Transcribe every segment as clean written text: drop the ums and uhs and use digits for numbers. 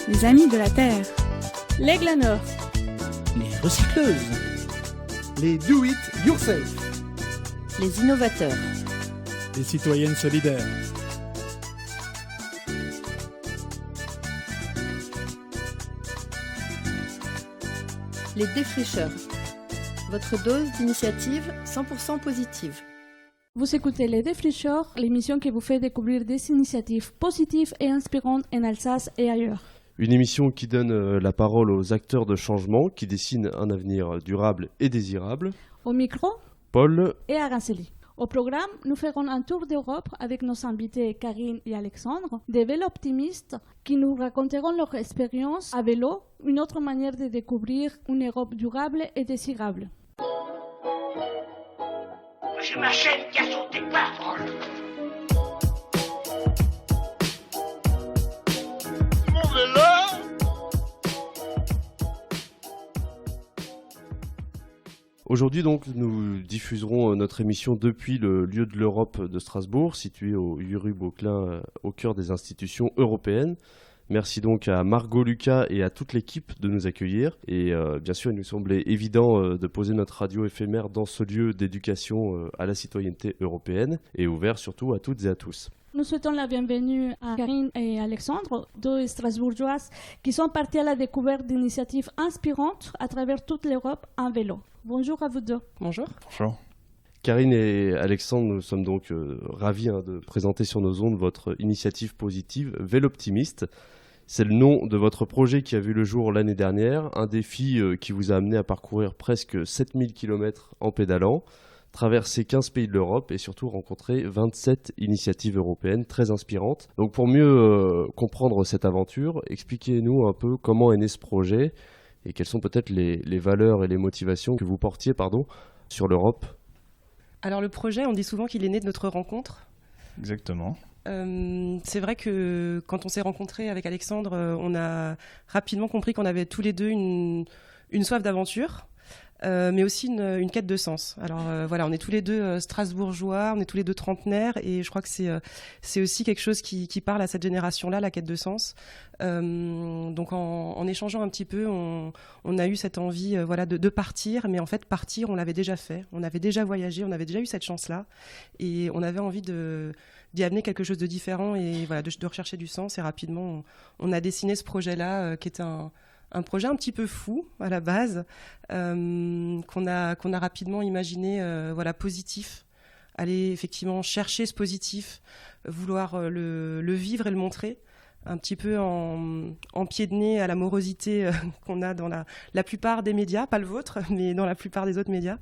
les amis de la Terre, les glaneurs, les recycleuses, les do it yourself, les innovateurs, les citoyennes solidaires, les défricheurs. Votre dose d'initiative 100% positive. Vous écoutez Les Défricheurs, l'émission qui vous fait découvrir des initiatives positives et inspirantes en Alsace et ailleurs. Une émission qui donne la parole aux acteurs de changement, qui dessinent un avenir durable et désirable. Au micro, Paul et Araceli. Au programme, nous ferons un tour d'Europe avec nos invités Karine et Alexandre, des vélo-optimistes qui nous raconteront leur expérience à vélo, une autre manière de découvrir une Europe durable et désirable. C'est ma chaîne qui a sauté de parole. Mon vélo. Aujourd'hui donc, nous diffuserons notre émission depuis le lieu de l'Europe de Strasbourg, situé au Uri-Beauclin, au cœur des institutions européennes. Merci donc à Margot Lucas et à toute l'équipe de nous accueillir. Et bien sûr, il nous semblait évident de poser notre radio éphémère dans ce lieu d'éducation à la citoyenneté européenne et ouvert surtout à toutes et à tous. Nous souhaitons la bienvenue à Karine et Alexandre, deux Strasbourgeoises qui sont partis à la découverte d'initiatives inspirantes à travers toute l'Europe en vélo. Bonjour à vous deux. Bonjour. Bonjour. Karine et Alexandre, nous sommes donc ravis de présenter sur nos ondes votre initiative positive Vélo-optimiste. C'est le nom de votre projet qui a vu le jour l'année dernière, un défi qui vous a amené à parcourir presque 7000 km en pédalant, traverser 15 pays de l'Europe et surtout rencontrer 27 initiatives européennes très inspirantes. Donc pour mieux comprendre cette aventure, expliquez-nous un peu comment est né ce projet et quelles sont peut-être les valeurs et les motivations que vous portiez sur l'Europe. Alors le projet, on dit souvent qu'il est né de notre rencontre. Exactement. C'est vrai que quand on s'est rencontrés avec Alexandre, on a rapidement compris qu'on avait tous les deux une soif d'aventure, mais aussi une quête de sens. Alors voilà, on est tous les deux strasbourgeois, on est tous les deux trentenaires, et je crois que c'est aussi quelque chose qui parle à cette génération-là, la quête de sens. Donc en échangeant un petit peu, on a eu cette envie de partir, mais en fait partir, on l'avait déjà fait, on avait déjà voyagé, on avait déjà eu cette chance-là, et on avait envie d'y amener quelque chose de différent et voilà, de rechercher du sens. Et rapidement, on a dessiné ce projet-là, qui est un projet un petit peu fou à la base, qu'on a rapidement imaginé positif, aller effectivement chercher ce positif, vouloir le vivre et le montrer, un petit peu en pied de nez à la morosité qu'on a dans la plupart des médias, pas le vôtre, mais dans la plupart des autres médias.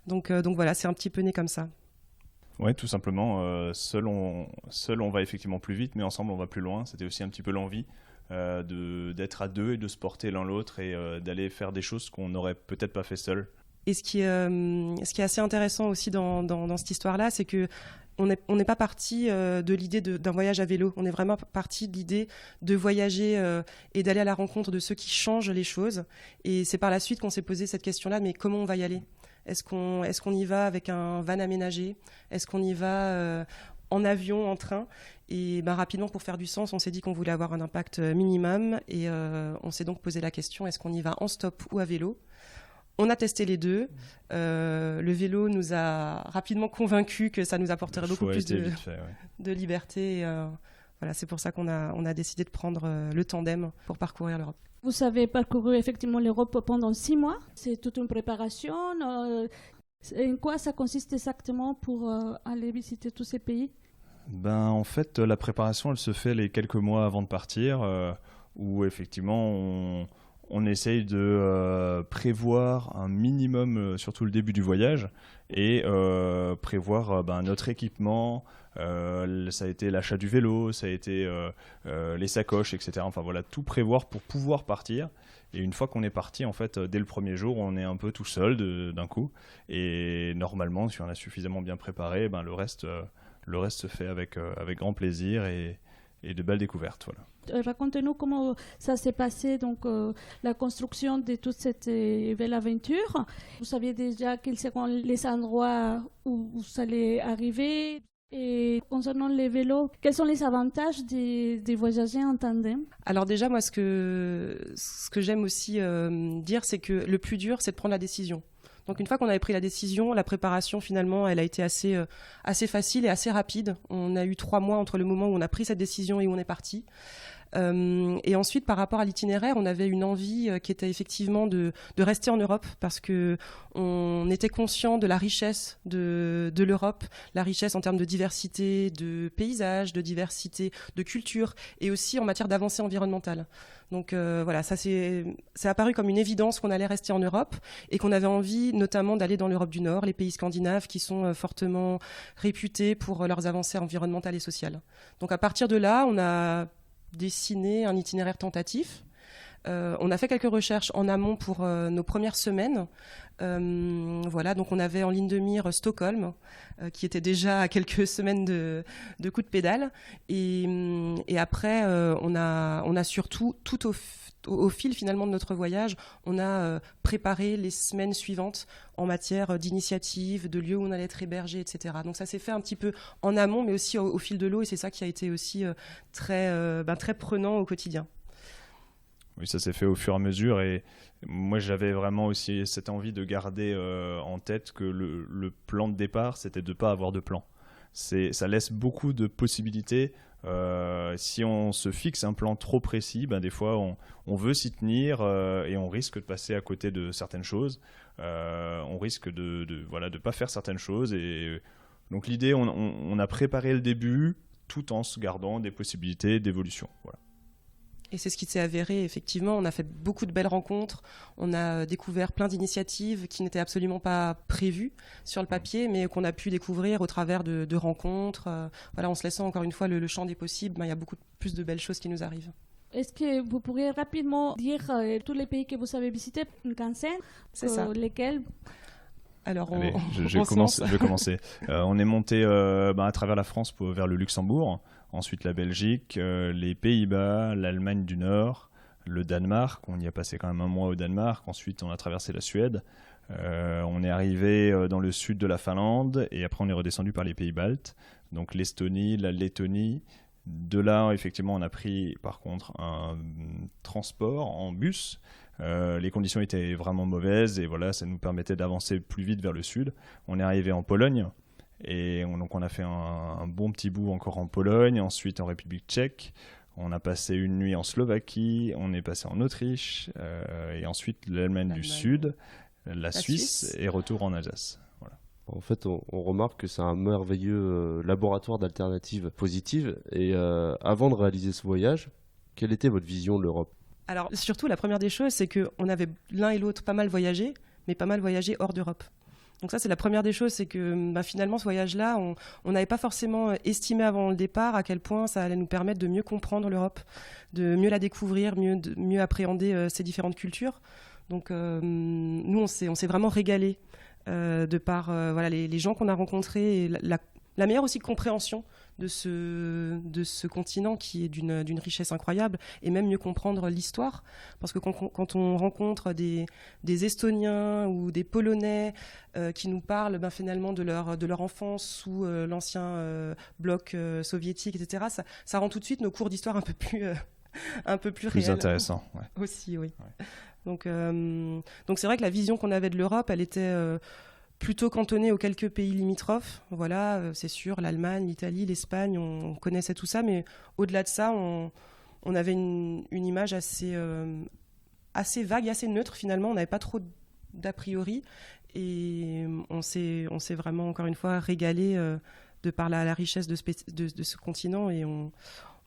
Donc voilà, c'est un petit peu né comme ça. Oui, tout simplement. Seul on va effectivement plus vite, mais ensemble on va plus loin. C'était aussi un petit peu l'envie d'être à deux et de se porter l'un l'autre et d'aller faire des choses qu'on n'aurait peut-être pas fait seul. Et ce qui est assez intéressant aussi dans cette histoire-là, c'est que on n'est pas parti de l'idée d'un voyage à vélo. On est vraiment parti de l'idée de voyager et d'aller à la rencontre de ceux qui changent les choses. Et c'est par la suite qu'on s'est posé cette question-là, mais comment on va y aller ? Est-ce qu'on y va avec un van aménagé ? Est-ce qu'on y va en avion, en train ? Et rapidement, pour faire du sens, on s'est dit qu'on voulait avoir un impact minimum. Et on s'est donc posé la question, est-ce qu'on y va en stop ou à vélo ? On a testé les deux. Le vélo nous a rapidement convaincus que ça nous apporterait beaucoup plus de liberté. Et, voilà, c'est pour ça qu'on a décidé de prendre le tandem pour parcourir l'Europe. Vous avez parcouru effectivement l'Europe pendant 6 mois. C'est toute une préparation. En quoi ça consiste exactement pour aller visiter tous ces pays ? En fait, la préparation, elle se fait les quelques mois avant de partir, où effectivement on essaye de prévoir un minimum, surtout le début du voyage, et prévoir notre équipement. Ça a été l'achat du vélo, ça a été les sacoches, etc. Enfin voilà, tout prévoir pour pouvoir partir. Et une fois qu'on est parti, en fait, dès le premier jour, on est un peu tout seul d'un coup. Et normalement, si on a suffisamment bien préparé, le reste se fait avec grand plaisir et de belles découvertes. Voilà. Racontez-nous comment ça s'est passé, donc la construction de toute cette belle aventure. Vous saviez déjà quels seront les endroits où vous allez arriver. Et concernant les vélos, quels sont les avantages de voyager en tandem? Alors déjà, moi, ce que j'aime aussi dire, c'est que le plus dur, c'est de prendre la décision. Donc une fois qu'on avait pris la décision, la préparation finalement, elle a été assez facile et assez rapide. On a eu 3 mois entre le moment où on a pris cette décision et où on est parti. Et ensuite, par rapport à l'itinéraire, on avait une envie qui était effectivement de rester en Europe parce que on était conscient de la richesse de l'Europe, la richesse en termes de diversité de paysages, de diversité de culture et aussi en matière d'avancée environnementale. Donc voilà, ça c'est apparu comme une évidence qu'on allait rester en Europe et qu'on avait envie notamment d'aller dans l'Europe du Nord, les pays scandinaves qui sont fortement réputés pour leurs avancées environnementales et sociales. Donc à partir de là, on a dessiné un itinéraire tentatif. On a fait quelques recherches en amont pour nos premières semaines. Voilà, donc on avait en ligne de mire Stockholm, qui était déjà à quelques semaines de coups de pédale. Et après, on a surtout, tout au fil finalement de notre voyage, on a préparé les semaines suivantes en matière d'initiative, de lieux où on allait être hébergé, etc. Donc ça s'est fait un petit peu en amont, mais aussi au fil de l'eau, et c'est ça qui a été aussi très prenant au quotidien. Oui, ça s'est fait au fur et à mesure, et moi j'avais vraiment aussi cette envie de garder en tête que le plan de départ, c'était de ne pas avoir de plan. Ça laisse beaucoup de possibilités. Si on se fixe un plan trop précis, des fois on veut s'y tenir et on risque de passer à côté de certaines choses. On risque de pas faire certaines choses. Et donc l'idée, on a préparé le début tout en se gardant des possibilités d'évolution. Voilà. Et c'est ce qui s'est avéré, effectivement. On a fait beaucoup de belles rencontres. On a découvert plein d'initiatives qui n'étaient absolument pas prévues sur le papier, mais qu'on a pu découvrir au travers de rencontres. Voilà, en se laissant encore une fois le champ des possibles, il y a beaucoup plus de belles choses qui nous arrivent. Est-ce que vous pourriez rapidement dire tous les pays que vous avez visités, une quinzaine? C'est ça. Lesquels? Alors, Allez, je vais commencer. On est monté à travers la France vers le Luxembourg, ensuite la Belgique, les Pays-Bas, l'Allemagne du Nord, le Danemark. On y a passé quand même un mois au Danemark. Ensuite, on a traversé la Suède. On est arrivé dans le sud de la Finlande et après, on est redescendu par les pays baltes, donc l'Estonie, la Lettonie. De là, effectivement, on a pris par contre un transport en bus. Les conditions étaient vraiment mauvaises et voilà, ça nous permettait d'avancer plus vite vers le sud. On est arrivé en Pologne et donc on a fait un bon petit bout encore en Pologne, ensuite en République tchèque. On a passé une nuit en Slovaquie, on est passé en Autriche et ensuite l'Allemagne du Sud, la Suisse et retour en Alsace. Voilà. En fait, on remarque que c'est un merveilleux laboratoire d'alternatives positives. Et avant de réaliser ce voyage, quelle était votre vision de l'Europe ? Alors, surtout, la première des choses, c'est qu'on avait l'un et l'autre pas mal voyagé, mais pas mal voyagé hors d'Europe. Donc ça, c'est la première des choses, c'est que finalement, ce voyage-là, on n'avait pas forcément estimé avant le départ à quel point ça allait nous permettre de mieux comprendre l'Europe, de mieux la découvrir, mieux appréhender ses différentes cultures. Donc nous, on s'est vraiment régalés de par les gens qu'on a rencontrés et la meilleure aussi compréhension de ce continent qui est d'une richesse incroyable, et même mieux comprendre l'histoire, parce que quand on rencontre des Estoniens ou des Polonais qui nous parlent finalement de leur enfance sous l'ancien bloc soviétique, etc., ça rend tout de suite nos cours d'histoire un peu plus réels. Intéressant. Ouais. Aussi, oui. Ouais. Donc c'est vrai que la vision qu'on avait de l'Europe, elle était plutôt cantonnée aux quelques pays limitrophes. Voilà, c'est sûr, l'Allemagne, l'Italie, l'Espagne, on connaissait tout ça, mais au-delà de ça, on avait une image assez vague et assez neutre finalement. On n'avait pas trop d'a priori, et on s'est vraiment, encore une fois, régalé de par la richesse de ce continent, et on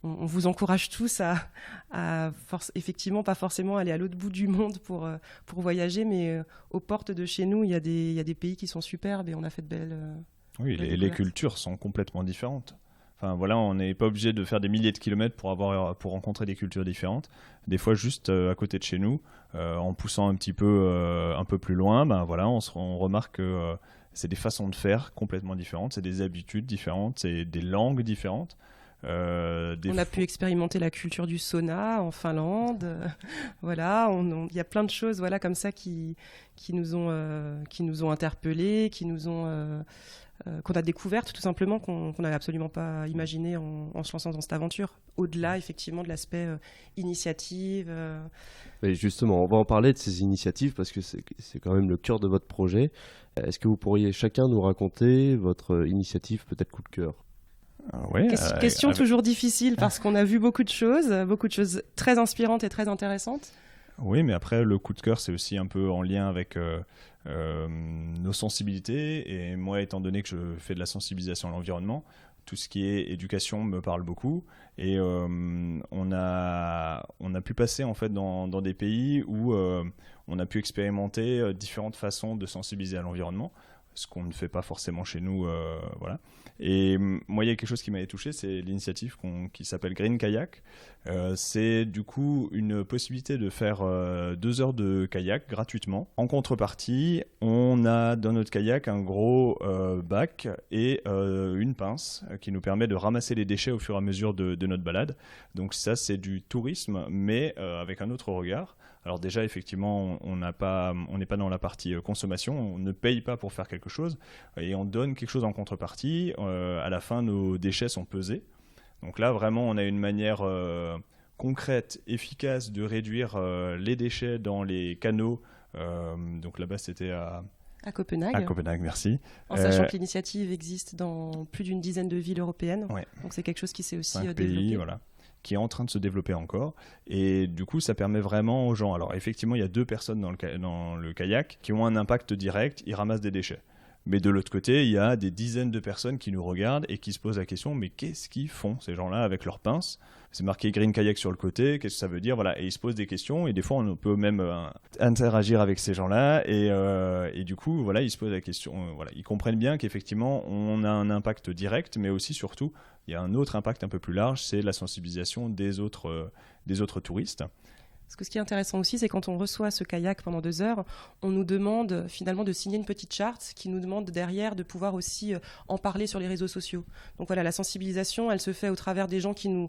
vous encourage tous à effectivement pas forcément aller à l'autre bout du monde pour voyager, mais aux portes de chez nous, il y a des pays qui sont superbes et on a fait de belles... Oui, les cultures sont complètement différentes. Enfin, voilà, on n'est pas obligé de faire des milliers de kilomètres pour rencontrer des cultures différentes. Des fois, juste à côté de chez nous, en poussant un peu plus loin, on remarque que c'est des façons de faire complètement différentes, c'est des habitudes différentes, c'est des langues différentes. On a pu expérimenter la culture du sauna en Finlande. Voilà, il y a plein de choses, voilà, comme ça qui nous ont interpellés, qui nous ont qu'on a découvertes tout simplement, qu'on n'avait absolument pas imaginé en se lançant dans cette aventure, au-delà effectivement de l'aspect initiative. Mais justement, on va en parler de ces initiatives parce que c'est quand même le cœur de votre projet. Est-ce que vous pourriez chacun nous raconter votre initiative, peut-être coup de cœur? Oui, Question toujours difficile parce qu'on a vu beaucoup de choses très inspirantes et très intéressantes. Oui, mais après, le coup de cœur, c'est aussi un peu en lien avec nos sensibilités. Et moi, étant donné que je fais de la sensibilisation à l'environnement, tout ce qui est éducation me parle beaucoup. Et on a pu passer en fait dans des pays où on a pu expérimenter différentes façons de sensibiliser à l'environnement, ce qu'on ne fait pas forcément chez nous. Voilà. Et moi, il y a quelque chose qui m'avait touché, c'est l'initiative qui s'appelle Green Kayak. C'est du coup une possibilité de faire 2 heures de kayak gratuitement. En contrepartie, on a dans notre kayak un gros bac et une pince qui nous permet de ramasser les déchets au fur et à mesure de notre balade. Donc ça, c'est du tourisme, mais avec un autre regard. Alors déjà, effectivement, on n'est pas dans la partie consommation, on ne paye pas pour faire quelque chose et on donne quelque chose en contrepartie. À la fin, nos déchets sont pesés. Donc là, vraiment, on a une manière concrète, efficace de réduire les déchets dans les canaux. Donc là-bas, c'était à Copenhague. À Copenhague, merci. En sachant que l'initiative existe dans plus d'une dizaine de villes européennes. Ouais. Donc c'est quelque chose qui s'est aussi 5 développé. pays, voilà, qui est en train de se développer encore. Et du coup, ça permet vraiment aux gens... Alors effectivement, il y a 2 personnes dans le kayak qui ont un impact direct, ils ramassent des déchets. Mais de l'autre côté, il y a des dizaines de personnes qui nous regardent et qui se posent la question, mais qu'est-ce qu'ils font ces gens-là avec leurs pinces? C'est marqué Green Kayak sur le côté, qu'est-ce que ça veut dire? Voilà. Et ils se posent des questions et des fois on peut même interagir avec ces gens-là et du coup voilà, ils se posent la question, voilà, ils comprennent bien qu'effectivement on a un impact direct, mais aussi surtout il y a un autre impact un peu plus large, c'est la sensibilisation des autres touristes. Parce que ce qui est intéressant aussi, c'est quand on reçoit ce kayak pendant 2 heures, on nous demande finalement de signer une petite charte qui nous demande derrière de pouvoir aussi en parler sur les réseaux sociaux. Donc voilà, la sensibilisation, elle se fait au travers des gens qui nous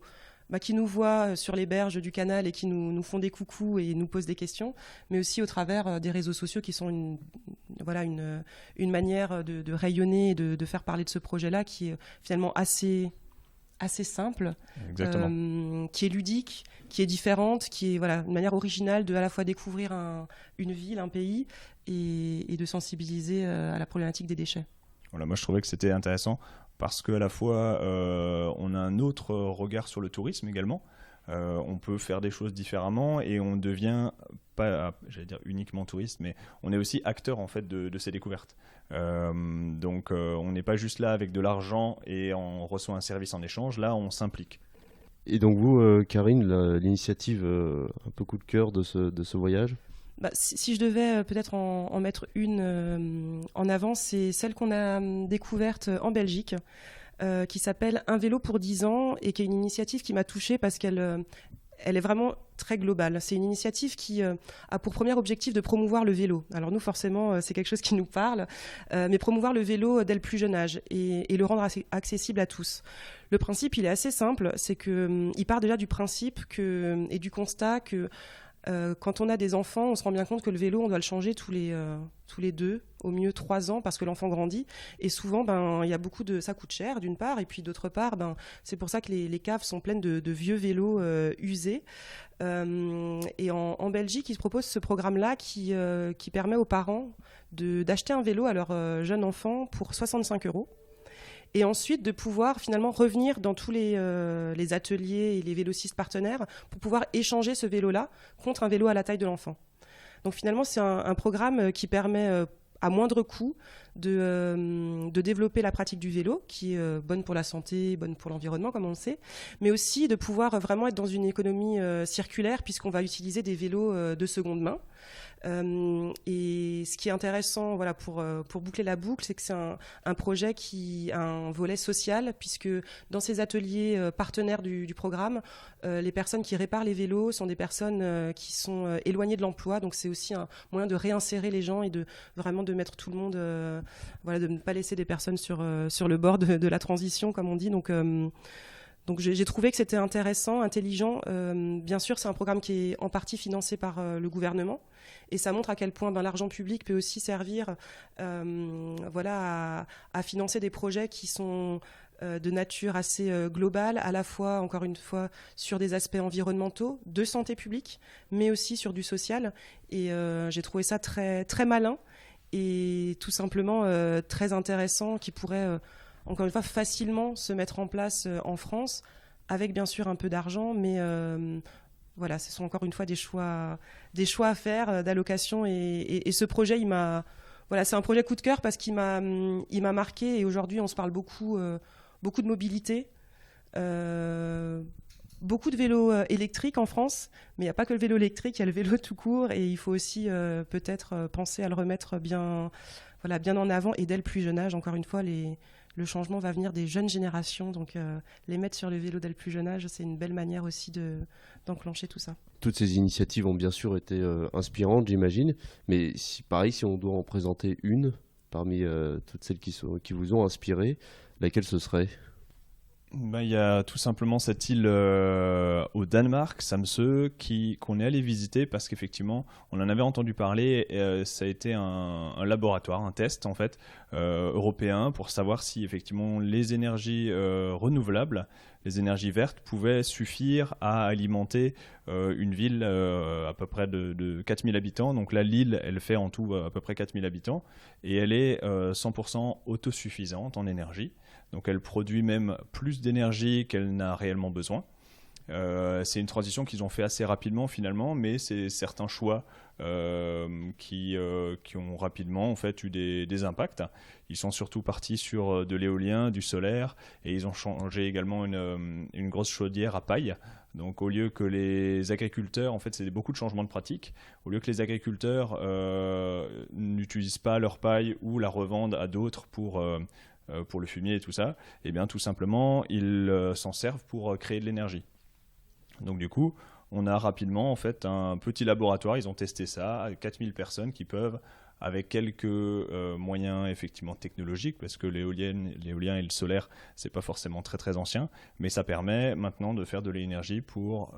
voient sur les berges du canal et qui nous font des coucous et nous posent des questions, mais aussi au travers des réseaux sociaux qui sont une manière de rayonner et de faire parler de ce projet-là qui est finalement assez simple, qui est ludique, qui est différente, qui est une manière originale de à la fois découvrir une ville, un pays et de sensibiliser à la problématique des déchets. Voilà, moi je trouvais que c'était intéressant parce qu'à la fois on a un autre regard sur le tourisme également. On peut faire des choses différemment et on devient pas, j'allais dire uniquement touriste, mais on est aussi acteur en fait de ces découvertes. Donc on n'est pas juste là avec de l'argent et on reçoit un service en échange. Là, on s'implique. Et donc vous, Karine, l'initiative un peu coup de cœur de ce voyage? Si je devais peut-être en mettre une en avant, c'est celle qu'on a découverte en Belgique. Qui s'appelle Un vélo pour 10 ans et qui est une initiative qui m'a touchée parce qu'elle est vraiment très globale. C'est une initiative qui a pour premier objectif de promouvoir le vélo. Alors nous, forcément, c'est quelque chose qui nous parle, mais promouvoir le vélo dès le plus jeune âge et le rendre accessible à tous. Le principe, il est assez simple, c'est qu'il part déjà du principe et du constat que quand on a des enfants, on se rend bien compte que le vélo, on doit le changer tous les 2, au mieux 3 ans, parce que l'enfant grandit. Et souvent, il y a ça coûte cher, d'une part, et puis d'autre part, c'est pour ça que les caves sont pleines de vieux vélos usés. Et en Belgique, ils proposent ce programme-là qui permet aux parents d'acheter un vélo à leur jeune enfant pour 65 €. Et ensuite de pouvoir finalement revenir dans tous les ateliers et les vélocistes partenaires pour pouvoir échanger ce vélo-là contre un vélo à la taille de l'enfant. Donc finalement, c'est un programme qui permet à moindre coût de développer la pratique du vélo, qui est bonne pour la santé, bonne pour l'environnement, comme on le sait, mais aussi de pouvoir vraiment être dans une économie circulaire, puisqu'on va utiliser des vélos de seconde main. Et ce qui est intéressant, pour boucler la boucle, c'est que c'est un projet qui a un volet social, puisque dans ces ateliers partenaires du programme, les personnes qui réparent les vélos sont des personnes qui sont éloignées de l'emploi, donc c'est aussi un moyen de réinsérer les gens et de mettre tout le monde, de ne pas laisser des personnes sur le bord de la transition, comme on dit. Donc Donc j'ai trouvé que c'était intéressant, intelligent. Bien sûr, c'est un programme qui est en partie financé par le gouvernement. Et ça montre à quel point l'argent public peut aussi servir à financer des projets qui sont de nature assez globale, à la fois, encore une fois, sur des aspects environnementaux, de santé publique, mais aussi sur du social. Et j'ai trouvé ça très, très malin et tout simplement très intéressant, qui pourrait, encore une fois, facilement se mettre en place en France, avec bien sûr un peu d'argent, mais voilà, ce sont encore une fois des choix à faire d'allocation. Et ce projet, c'est un projet coup de cœur parce qu'il m'a marqué. Et aujourd'hui, on se parle beaucoup de mobilité, beaucoup de vélos électriques en France, mais il n'y a pas que le vélo électrique, il y a le vélo tout court, et il faut aussi peut-être penser à le remettre bien en avant, et dès le plus jeune âge. Encore une fois, le changement va venir des jeunes générations, donc les mettre sur le vélo dès le plus jeune âge, c'est une belle manière aussi d'enclencher tout ça. Toutes ces initiatives ont bien sûr été inspirantes, j'imagine, mais si on doit en présenter une parmi toutes celles qui vous ont inspiré, laquelle ce serait ? Il y a tout simplement cette île au Danemark, Samsø, qu'on est allé visiter parce qu'effectivement, on en avait entendu parler. Et, ça a été un laboratoire, un test en fait, européen, pour savoir si effectivement les énergies renouvelables, les énergies vertes, pouvaient suffire à alimenter une ville à peu près de 4000 habitants. Donc là, l'île, elle fait en tout à peu près 4000 habitants et elle est 100% autosuffisante en énergie. Donc elle produit même plus d'énergie qu'elle n'a réellement besoin. C'est une transition qu'ils ont fait assez rapidement finalement, mais c'est certains choix qui ont rapidement en fait eu des impacts. Ils sont surtout partis sur de l'éolien, du solaire, et ils ont changé également une grosse chaudière à paille. Donc au lieu que les agriculteurs, en fait c'est beaucoup de changements de pratiques, au lieu que les agriculteurs n'utilisent pas leur paille ou la revendent à d'autres pour le fumier et tout ça, et bien tout simplement ils s'en servent pour créer de l'énergie. Donc du coup, on a rapidement en fait un petit laboratoire, ils ont testé ça, 4000 personnes qui peuvent, avec quelques moyens effectivement technologiques, parce que l'éolien et le solaire, c'est pas forcément très très ancien, mais ça permet maintenant de faire de l'énergie pour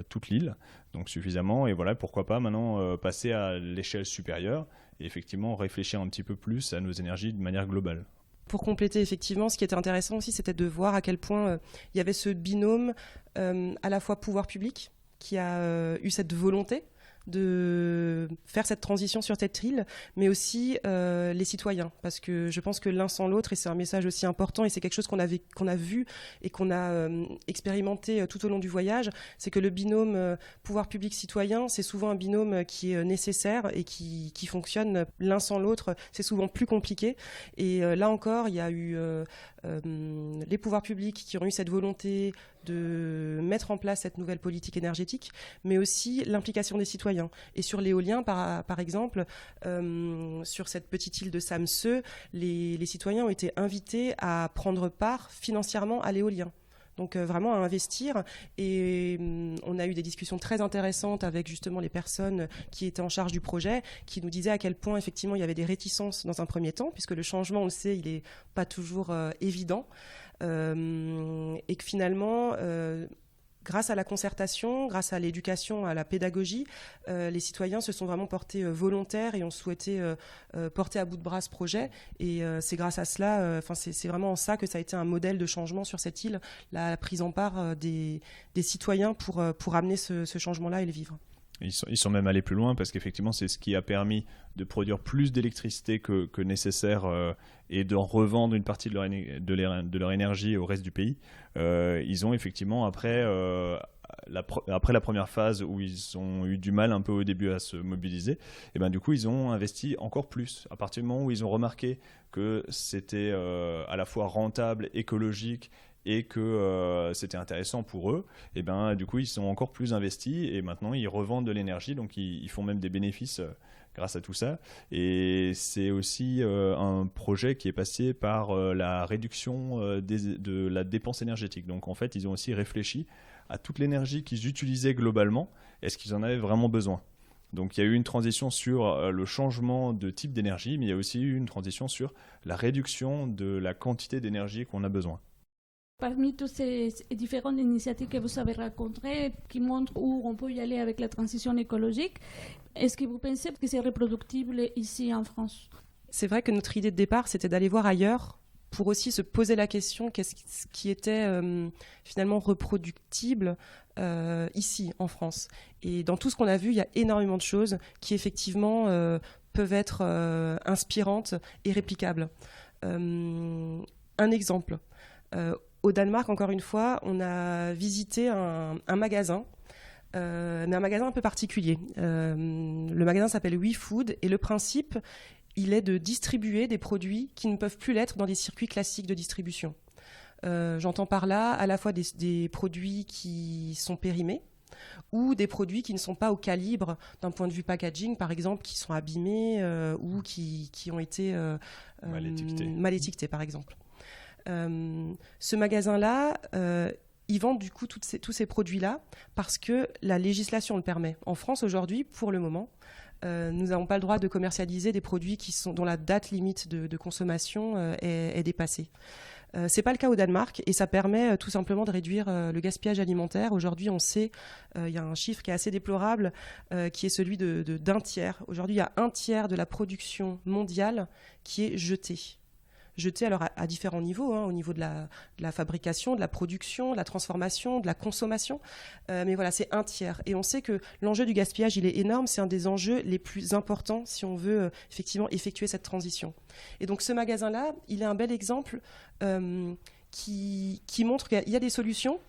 toute l'île, donc suffisamment, et voilà, pourquoi pas maintenant passer à l'échelle supérieure, et effectivement réfléchir un petit peu plus à nos énergies de manière globale. Pour compléter, effectivement, ce qui était intéressant aussi, c'était de voir à quel point il y avait ce binôme à la fois pouvoir public, qui a eu cette volonté de faire cette transition sur cette île, mais aussi les citoyens, parce que je pense que l'un sans l'autre, et c'est un message aussi important, et c'est quelque chose qu'on a vu et qu'on a expérimenté tout au long du voyage, c'est que le binôme pouvoir public-citoyen, c'est souvent un binôme qui est nécessaire et qui fonctionne. L'un sans l'autre, c'est souvent plus compliqué, et là encore, il y a eu les pouvoirs publics qui ont eu cette volonté de mettre en place cette nouvelle politique énergétique, mais aussi l'implication des citoyens. Et sur l'éolien, par exemple, sur cette petite île de Samsø, les citoyens ont été invités à prendre part financièrement à l'éolien. Donc vraiment à investir, et on a eu des discussions très intéressantes avec justement les personnes qui étaient en charge du projet, qui nous disaient à quel point effectivement il y avait des réticences dans un premier temps, puisque le changement, on le sait, il n'est pas toujours évident, et que finalement grâce à la concertation, grâce à l'éducation, à la pédagogie, les citoyens se sont vraiment portés volontaires et ont souhaité porter à bout de bras ce projet. Et c'est grâce à cela, c'est vraiment en ça que ça a été un modèle de changement sur cette île, la prise en part des citoyens pour amener ce changement-là et le vivre. Ils sont même allés plus loin parce qu'effectivement, c'est ce qui a permis de produire plus d'électricité que nécessaire et d'en revendre une partie de leur énergie au reste du pays. Ils ont effectivement, après la première phase où ils ont eu du mal un peu au début à se mobiliser, et ben, du coup, ils ont investi encore plus. À partir du moment où ils ont remarqué que c'était à la fois rentable, écologique, et que c'était intéressant pour eux, et ben du coup ils sont encore plus investis et maintenant ils revendent de l'énergie, donc ils font même des bénéfices grâce à tout ça. Et c'est aussi un projet qui est passé par la réduction de la dépense énergétique. Donc en fait ils ont aussi réfléchi à toute l'énergie qu'ils utilisaient globalement, est-ce qu'ils en avaient vraiment besoin. Donc il y a eu une transition sur le changement de type d'énergie, mais il y a aussi eu une transition sur la réduction de la quantité d'énergie qu'on a besoin. Parmi toutes ces différentes initiatives que vous avez rencontrées, qui montrent où on peut y aller avec la transition écologique, est-ce que vous pensez que c'est reproductible ici en France? C'est vrai que notre idée de départ, c'était d'aller voir ailleurs pour aussi se poser la question qu'est-ce qui était finalement reproductible ici en France. Et dans tout ce qu'on a vu, il y a énormément de choses qui effectivement peuvent être inspirantes et réplicables. Un exemple. Au Danemark, encore une fois, on a visité un magasin, mais un magasin un peu particulier. Le magasin s'appelle WeFood et le principe, il est de distribuer des produits qui ne peuvent plus l'être dans des circuits classiques de distribution. J'entends par là à la fois des produits qui sont périmés ou des produits qui ne sont pas au calibre d'un point de vue packaging, par exemple, qui sont abîmés ou qui ont été mal étiquetés, par exemple. Ce magasin-là, ils vendent du coup tous ces produits-là parce que la législation le permet. En France, aujourd'hui, pour le moment, nous n'avons pas le droit de commercialiser des produits dont la date limite de consommation est dépassée. Ce n'est pas le cas au Danemark et ça permet tout simplement de réduire le gaspillage alimentaire. Aujourd'hui, on sait, il y a un chiffre qui est assez déplorable, qui est celui d'un tiers. Aujourd'hui, il y a un tiers de la production mondiale qui est jetée. Jeté alors à différents niveaux, au niveau de la fabrication, de la production, de la transformation, de la consommation. Mais voilà, c'est un tiers. Et on sait que l'enjeu du gaspillage, il est énorme. C'est un des enjeux les plus importants si on veut effectivement effectuer cette transition. Et donc ce magasin-là, il est un bel exemple qui montre qu'il y a des solutions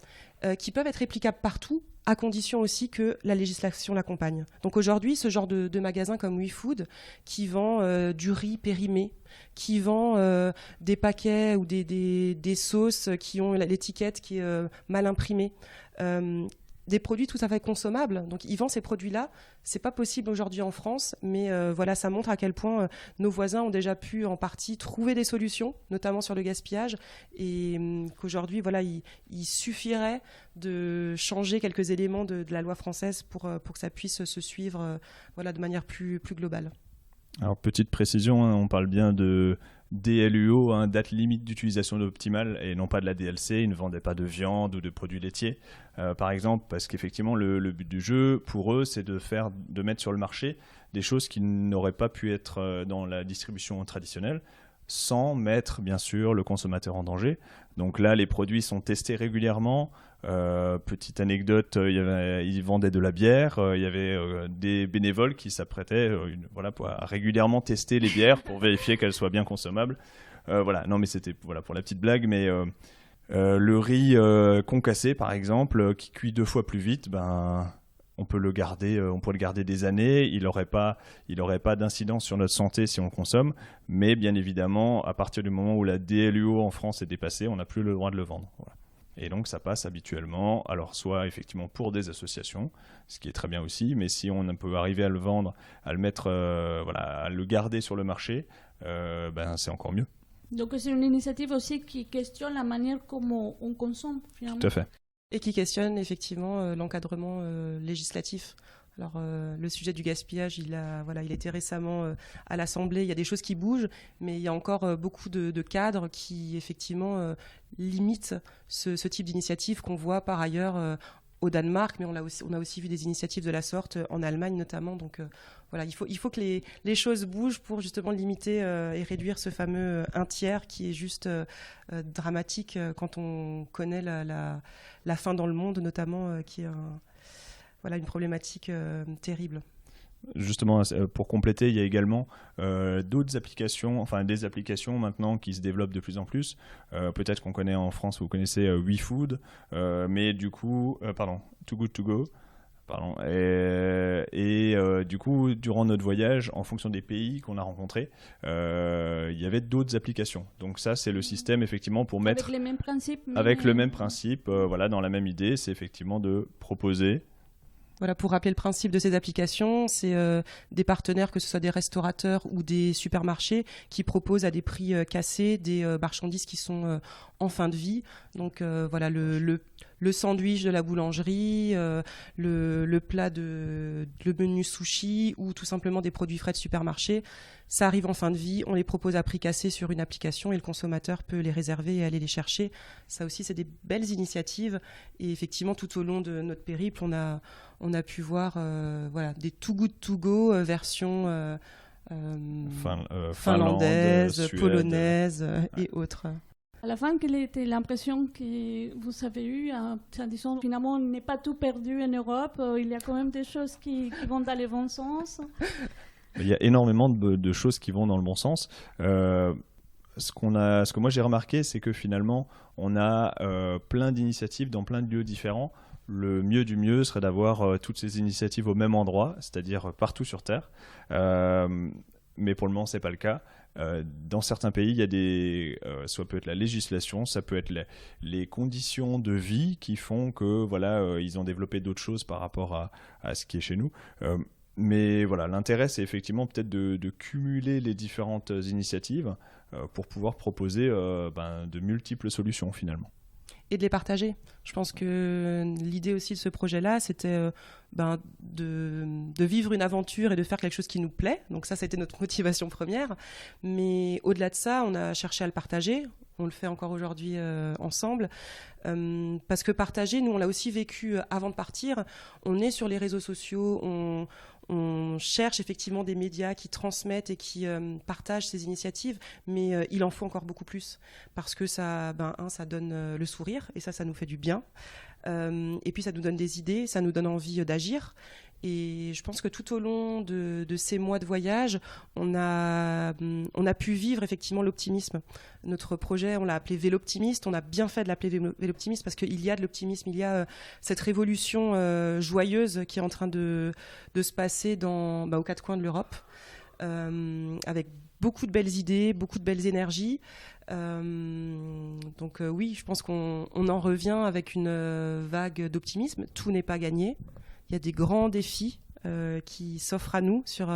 qui peuvent être réplicables partout, à condition aussi que la législation l'accompagne. Donc aujourd'hui, ce genre de magasin comme WeFood, qui vend du riz périmé, qui vend des paquets ou des sauces qui ont l'étiquette qui est mal imprimée, des produits tout à fait consommables. Donc ils vendent ces produits-là. C'est pas possible aujourd'hui en France, mais voilà, ça montre à quel point nos voisins ont déjà pu en partie trouver des solutions, notamment sur le gaspillage, et qu'aujourd'hui, voilà, il suffirait de changer quelques éléments de la loi française pour que ça puisse se suivre voilà, de manière plus globale. Alors, petite précision, on parle bien de DLUO, date limite d'utilisation optimale, et non pas de la DLC. Ils ne vendaient pas de viande ou de produits laitiers, par exemple, parce qu'effectivement, le but du jeu, pour eux, c'est de mettre sur le marché des choses qui n'auraient pas pu être dans la distribution traditionnelle, sans mettre, bien sûr, le consommateur en danger. Donc là, les produits sont testés régulièrement. Petite anecdote, ils vendaient de la bière. Il y avait des bénévoles qui s'apprêtaient à régulièrement tester les bières pour vérifier qu'elles soient bien consommables. Non, mais c'était pour la petite blague. Mais le riz concassé, par exemple, qui cuit 2 fois plus vite, on peut le garder des années, il n'aurait pas d'incidence sur notre santé si on le consomme, mais bien évidemment, à partir du moment où la DLUO en France est dépassée, on n'a plus le droit de le vendre. Voilà. Et donc ça passe habituellement, alors soit effectivement pour des associations, ce qui est très bien aussi, mais si on peut arriver à le vendre, à le mettre, à le garder sur le marché, c'est encore mieux. Donc c'est une initiative aussi qui questionne la manière comment on consomme finalement. Tout à fait. Et qui questionne effectivement l'encadrement législatif. Alors le sujet du gaspillage, il a été récemment à l'Assemblée. Il y a des choses qui bougent, mais il y a encore beaucoup de cadres qui effectivement limitent ce type d'initiative qu'on voit par ailleurs au Danemark, mais on a aussi vu des initiatives de la sorte en Allemagne notamment. Donc il faut que les choses bougent pour justement limiter et réduire ce fameux un tiers qui est juste dramatique quand on connaît la faim dans le monde notamment, qui est une problématique terrible. Justement, pour compléter, il y a également d'autres applications, des applications maintenant qui se développent de plus en plus. Peut-être qu'on connaît en France, vous connaissez WeFood, mais du coup, Too Good To Go. Et du coup, durant notre voyage, en fonction des pays qu'on a rencontrés, il y avait d'autres applications. Donc ça, c'est le système effectivement pour mettre... Avec les mêmes principes. Avec le même principe, dans la même idée, c'est effectivement de proposer... Voilà, pour rappeler le principe de ces applications, c'est des partenaires, que ce soit des restaurateurs ou des supermarchés, qui proposent à des prix cassés des marchandises qui sont en fin de vie. Donc le le sandwich de la boulangerie, le plat le menu sushi ou tout simplement des produits frais de supermarché. Ça arrive en fin de vie, on les propose à prix cassé sur une application et le consommateur peut les réserver et aller les chercher. Ça aussi, c'est des belles initiatives. Et effectivement, tout au long de notre périple, on a pu voir des Too Good To Go version finlandaise, Suède, polonaise et autres. À la fin, quelle était l'impression que vous avez eue en disant finalement on n'est pas tout perdu en Europe, il y a quand même des choses qui vont dans le bon sens? Il y a énormément de choses qui vont dans le bon sens. Ce que moi j'ai remarqué, c'est que finalement on a plein d'initiatives dans plein de lieux différents. Le mieux du mieux serait d'avoir toutes ces initiatives au même endroit, c'est-à-dire partout sur Terre. Mais pour le moment, c'est pas le cas. Dans certains pays, il y a ça peut être la législation, ça peut être les conditions de vie qui font que ils ont développé d'autres choses par rapport à ce qui est chez nous. Mais voilà, l'intérêt, c'est effectivement peut-être de cumuler les différentes initiatives pour pouvoir proposer de multiples solutions finalement. Et de les partager. Je pense que l'idée aussi de ce projet-là, c'était de vivre une aventure et de faire quelque chose qui nous plaît. Donc ça, c'était notre motivation première. Mais au-delà de ça, on a cherché à le partager. On le fait encore aujourd'hui ensemble. Parce que partager, nous, on l'a aussi vécu avant de partir. On est sur les réseaux sociaux, on cherche effectivement des médias qui transmettent et qui partagent ces initiatives, mais il en faut encore beaucoup plus parce que ça donne le sourire et ça nous fait du bien. Et puis ça nous donne des idées, ça nous donne envie d'agir. Et je pense que tout au long de ces mois de voyage, on a pu vivre effectivement l'optimisme. Notre projet, on l'a appelé Véloptimiste. On a bien fait de l'appeler Véloptimiste parce qu'il y a de l'optimisme, il y a cette révolution joyeuse qui est en train de se passer aux quatre coins de l'Europe, avec beaucoup de belles idées, beaucoup de belles énergies. Oui, je pense qu'on en revient avec une vague d'optimisme. Tout n'est pas gagné. Il y a des grands défis qui s'offrent à nous sur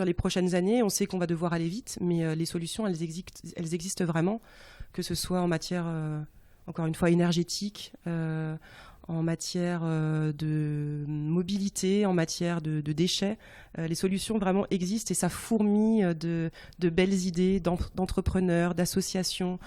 les prochaines années. On sait qu'on va devoir aller vite, mais les solutions, elles existent vraiment, que ce soit en matière, encore une fois, énergétique, en matière de mobilité, en matière de déchets. Les solutions vraiment existent et ça fourmille de belles idées d'entrepreneurs, d'associations.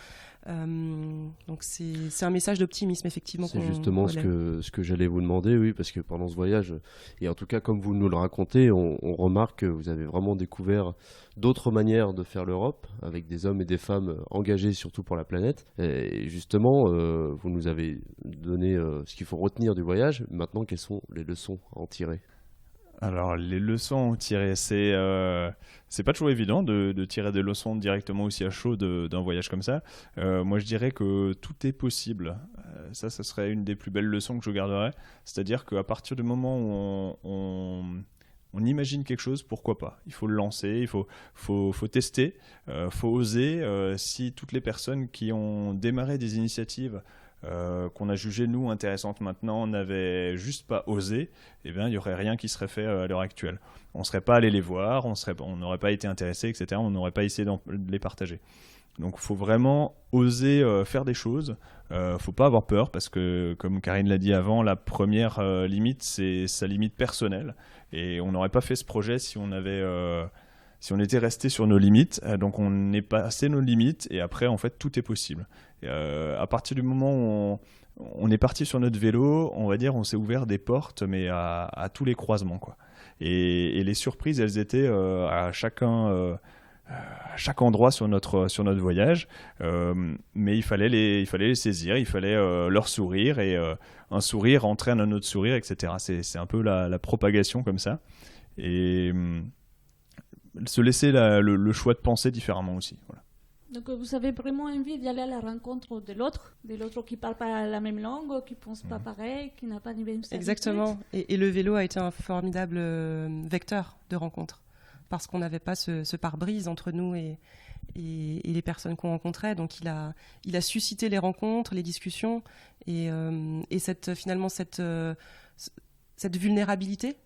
Donc c'est un message d'optimisme effectivement. C'est justement ce que j'allais vous demander, oui, parce que pendant ce voyage, et en tout cas comme vous nous le racontez, on remarque que vous avez vraiment découvert d'autres manières de faire l'Europe, avec des hommes et des femmes engagés surtout pour la planète. Et justement, vous nous avez donné ce qu'il faut retenir du voyage. Maintenant, quelles sont les leçons à en tirer ? Alors, les leçons à tirer, c'est pas toujours évident de tirer des leçons directement aussi à chaud d'un voyage comme ça. Moi, je dirais que tout est possible. Ça serait une des plus belles leçons que je garderais. C'est-à-dire qu'à partir du moment où on imagine quelque chose, pourquoi pas ? Il faut le lancer, il faut tester, faut oser. Si toutes les personnes qui ont démarré des initiatives qu'on a jugé nous intéressantes maintenant n'avaient juste pas osé, eh bien il n'y aurait rien qui serait fait à l'heure actuelle. On ne serait pas allé les voir, on n'aurait pas été intéressé, etc. On n'aurait pas essayé de les partager. Donc il faut vraiment oser faire des choses. Faut pas avoir peur parce que, comme Karine l'a dit avant, la première limite, c'est sa limite personnelle. Et on n'aurait pas fait ce projet si on était resté sur nos limites. Donc on est passé nos limites et après, en fait, tout est possible. À partir du moment où on est parti sur notre vélo, on va dire, on s'est ouvert des portes, mais à tous les croisements, quoi. Et les surprises, elles étaient à chaque endroit sur notre voyage, mais il fallait les saisir, il fallait leur sourire, et un sourire entraîne un autre sourire, etc. C'est un peu la propagation comme ça, et se laisser le choix de penser différemment aussi. Voilà. Donc vous avez vraiment envie d'aller à la rencontre de l'autre qui parle pas la même langue, qui pense pas pareil, qui n'a pas les mêmes habitudes. Exactement. Et le vélo a été un formidable vecteur de rencontre, parce qu'on n'avait pas ce pare-brise entre nous et les personnes qu'on rencontrait. Donc il a suscité les rencontres, les discussions, et finalement cette vulnérabilité,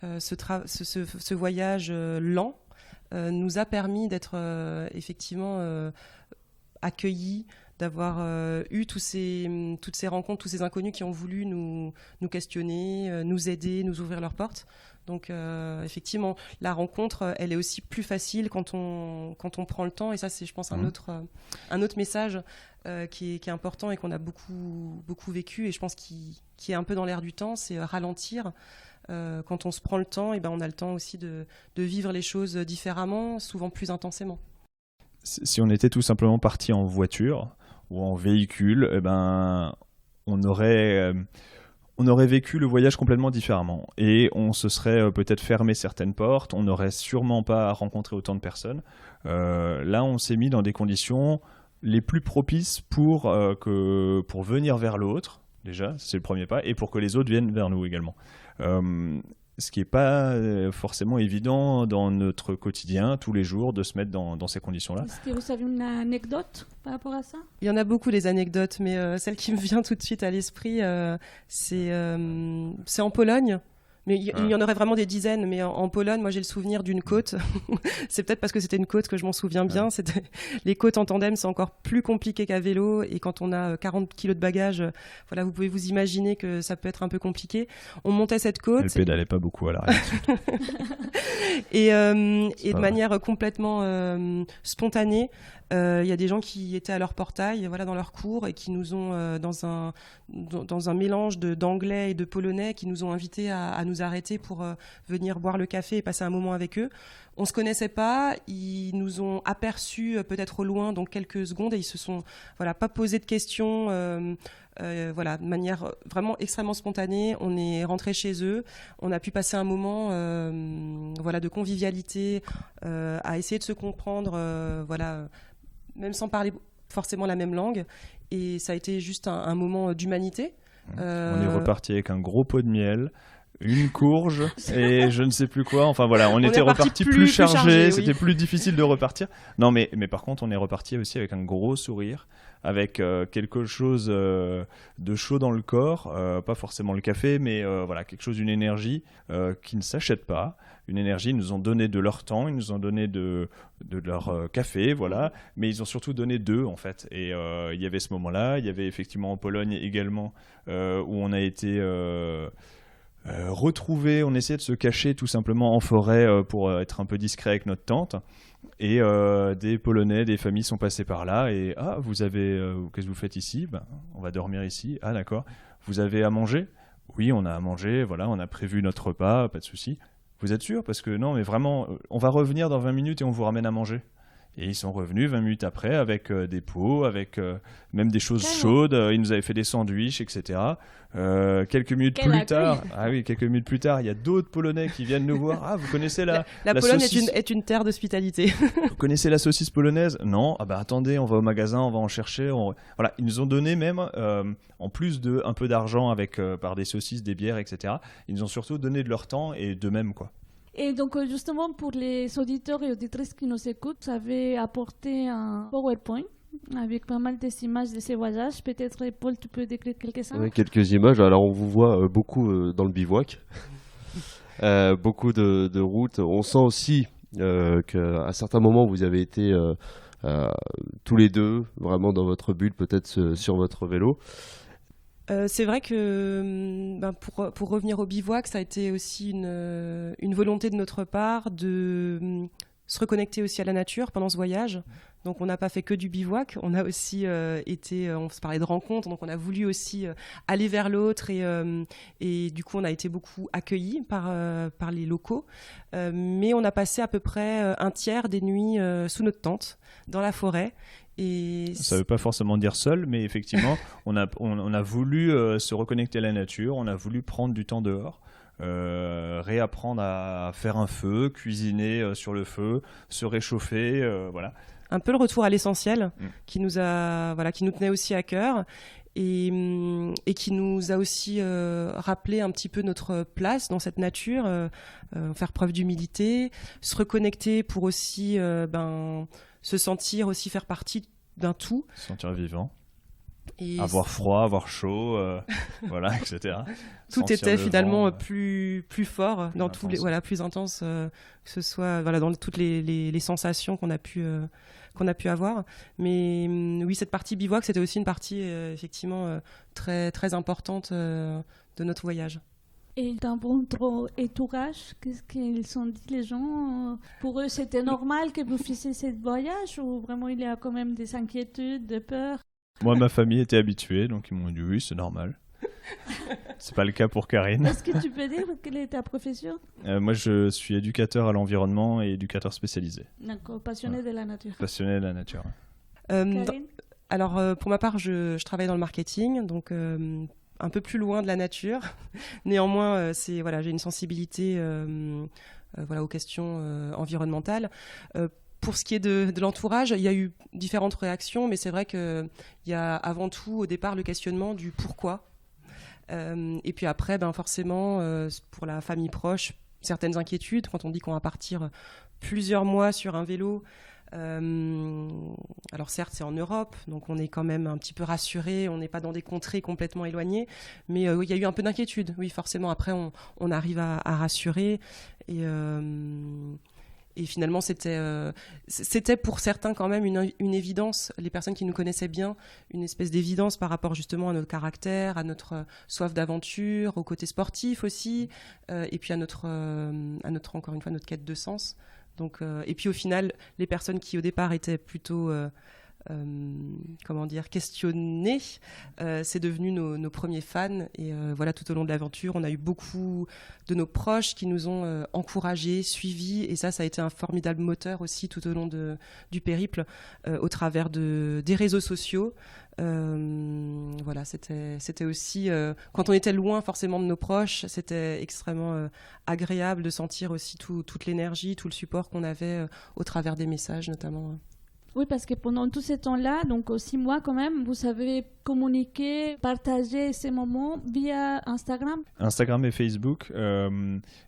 ce voyage lent, nous a permis d'être effectivement accueillis, d'avoir eu toutes ces rencontres, tous ces inconnus qui ont voulu nous questionner, nous aider, nous ouvrir leurs portes. Donc effectivement, la rencontre, elle est aussi plus facile quand on prend le temps. Et ça, c'est, je pense, un autre message qui est important et qu'on a beaucoup vécu. Et je pense qui est un peu dans l'air du temps, c'est ralentir. Quand on se prend le temps, et ben on a le temps aussi de vivre les choses différemment, souvent plus intensément. Si on était tout simplement parti en voiture ou en véhicule, eh ben, on aurait vécu le voyage complètement différemment. Et on se serait peut-être fermé certaines portes, on n'aurait sûrement pas rencontré autant de personnes. Là, on s'est mis dans des conditions les plus propices pour venir vers l'autre, déjà, c'est le premier pas, et pour que les autres viennent vers nous également. Ce qui n'est pas forcément évident dans notre quotidien, tous les jours, de se mettre dans ces conditions-là. Est-ce que vous avez une anecdote par rapport à ça ? Il y en a beaucoup, les anecdotes, mais celle qui me vient tout de suite à l'esprit, c'est en Pologne. Mais il y en aurait vraiment des dizaines. Mais en Pologne, moi, j'ai le souvenir d'une côte. C'est peut-être parce que c'était une côte que je m'en souviens bien. Les côtes en tandem, c'est encore plus compliqué qu'à vélo. Et quand on a 40 kilos de bagages, voilà, vous pouvez vous imaginer que ça peut être un peu compliqué. On montait cette côte. Elle pédalait pas beaucoup à l'arrière. et de manière complètement spontanée, il y a des gens qui étaient à leur portail, voilà, dans leur cours, et qui nous ont, dans un mélange d'anglais et de polonais, qui nous ont invités à nous arrêter pour venir boire le café et passer un moment avec eux. On se connaissait pas, ils nous ont aperçus peut-être au loin, donc quelques secondes, et ils se sont pas posé de questions. De manière vraiment extrêmement spontanée, on est rentré chez eux, on a pu passer un moment de convivialité, à essayer de se comprendre, même sans parler forcément la même langue, et ça a été juste un moment d'humanité. On est reparti avec un gros pot de miel, une courge et je ne sais plus quoi. Enfin voilà, on était reparti plus chargé, c'était plus difficile de repartir. Non, mais par contre, on est reparti aussi avec un gros sourire, avec quelque chose de chaud dans le corps, pas forcément le café, mais quelque chose, une énergie qui ne s'achète pas. Une énergie, ils nous ont donné de leur temps, ils nous ont donné de leur café, voilà, mais ils ont surtout donné d'eux, en fait. Et il y avait ce moment-là, il y avait effectivement en Pologne également, où on a été retrouvés, on essayait de se cacher tout simplement en forêt pour être un peu discret avec notre tente. Et des Polonais, des familles sont passées par là, et qu'est-ce que vous faites ici ? On va dormir ici. Ah d'accord. Vous avez à manger ? Oui, on a à manger, voilà, on a prévu notre repas, pas de souci. Vous êtes sûr ? Parce que non, mais vraiment, on va revenir dans 20 minutes et on vous ramène à manger. Et ils sont revenus 20 minutes après avec des pots, avec même des choses chaudes. Ils nous avaient fait des sandwichs, etc. Quelques minutes plus tard, il y a d'autres Polonais qui viennent nous voir. Ah, vous connaissez la Pologne saucisse... est une terre d'hospitalité. Vous connaissez la saucisse polonaise ? Non. Ah bah attendez, on va au magasin, on va en chercher. Voilà, ils nous ont donné même, en plus de un peu d'argent par des saucisses, des bières, etc. Ils nous ont surtout donné de leur temps et d'eux-mêmes, quoi. Et donc, justement, pour les auditeurs et auditrices qui nous écoutent, vous avez apporté un PowerPoint avec pas mal d'images de ces voyages. Peut-être, Paul, tu peux décrire quelques-uns ? Oui, quelques images. Alors, on vous voit beaucoup dans le bivouac, beaucoup de routes. On sent aussi qu'à certains moments, vous avez été tous les deux vraiment dans votre bulle, peut-être sur votre vélo. C'est vrai que pour revenir au bivouac, ça a été aussi une volonté de notre part de se reconnecter aussi à la nature pendant ce voyage. Donc on n'a pas fait que du bivouac, on a aussi on se parlait de rencontres, donc on a voulu aussi aller vers l'autre et du coup on a été beaucoup accueillis par les locaux. Mais on a passé à peu près un tiers des nuits sous notre tente, dans la forêt. Et ça ne veut pas forcément dire seul, mais effectivement, on a voulu se reconnecter à la nature, on a voulu prendre du temps dehors, réapprendre à faire un feu, cuisiner sur le feu, se réchauffer, voilà. Un peu le retour à l'essentiel qui nous tenait aussi à cœur et qui nous a aussi rappelé un petit peu notre place dans cette nature, faire preuve d'humilité, se reconnecter pour aussi se sentir aussi faire partie d'un tout. Se sentir vivant. Et avoir froid, avoir chaud, voilà, etc. tout Sentir était le finalement vent, plus fort dans tous les plus intense, que ce soit dans toutes les sensations qu'on a pu avoir. Mais oui, cette partie bivouac, c'était aussi une partie effectivement très très importante de notre voyage. Et dans votre entourage, qu'est-ce qu'ils ont dit les gens? Pour eux, c'était normal que vous fassiez ce voyage ou vraiment il y a quand même des inquiétudes, des peurs? Moi, ma famille était habituée, donc ils m'ont dit oui, c'est normal. C'est pas le cas pour Karine. Est-ce que tu peux dire quelle est ta profession? Moi, je suis éducateur à l'environnement et éducateur spécialisé. D'accord, passionné de la nature. Passionné de la nature. Karine? Alors, pour ma part, je travaille dans le marketing, donc un peu plus loin de la nature. Néanmoins, j'ai une sensibilité aux questions environnementales. Pour ce qui est de l'entourage, il y a eu différentes réactions, mais c'est vrai qu'il y a avant tout, au départ, le questionnement du pourquoi. Et puis après, forcément, pour la famille proche, certaines inquiétudes. Quand on dit qu'on va partir plusieurs mois sur un vélo, alors certes, c'est en Europe, donc on est quand même un petit peu rassuré, on n'est pas dans des contrées complètement éloignées, mais il y a eu un peu d'inquiétude. Oui, forcément, après, on arrive à rassurer. Et finalement, c'était pour certains quand même une évidence, les personnes qui nous connaissaient bien, une espèce d'évidence par rapport justement à notre caractère, à notre soif d'aventure, au côté sportif aussi, et puis à notre encore une fois, notre quête de sens. Donc, et puis au final, les personnes qui au départ étaient plutôt questionnées, c'est devenu nos premiers fans. Et tout au long de l'aventure, on a eu beaucoup de nos proches qui nous ont encouragés, suivis. Et ça a été un formidable moteur aussi tout au long du périple, au travers des réseaux sociaux. C'était aussi quand on était loin forcément de nos proches, c'était extrêmement agréable de sentir aussi toute l'énergie, tout le support qu'on avait au travers des messages notamment. Oui, parce que pendant tout ce temps-là, donc 6 mois quand même, vous avez communiqué, partagé ces moments via Instagram? Instagram et Facebook.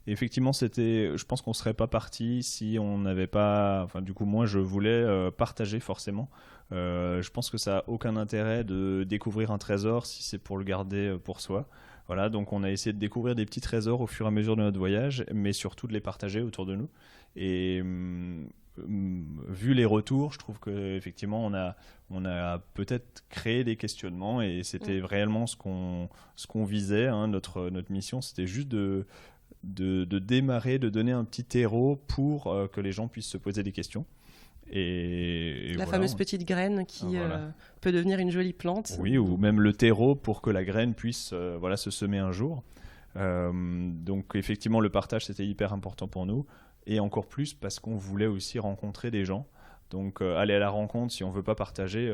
Effectivement, je pense qu'on ne serait pas parti si on n'avait pas... Enfin, du coup, moi, je voulais partager forcément. Je pense que ça n'a aucun intérêt de découvrir un trésor si c'est pour le garder pour soi. Voilà, donc on a essayé de découvrir des petits trésors au fur et à mesure de notre voyage, mais surtout de les partager autour de nous. Et vu les retours, je trouve qu'effectivement, on a peut-être créé des questionnements et c'était réellement ce qu'on visait. Hein, notre mission, c'était juste de démarrer, de donner un petit terreau pour que les gens puissent se poser des questions. Et la fameuse petite graine qui peut devenir une jolie plante. Oui, ou même le terreau pour que la graine puisse se semer un jour. Donc effectivement, le partage, c'était hyper important pour nous. Et encore plus parce qu'on voulait aussi rencontrer des gens. Donc aller à la rencontre, si on ne veut pas partager,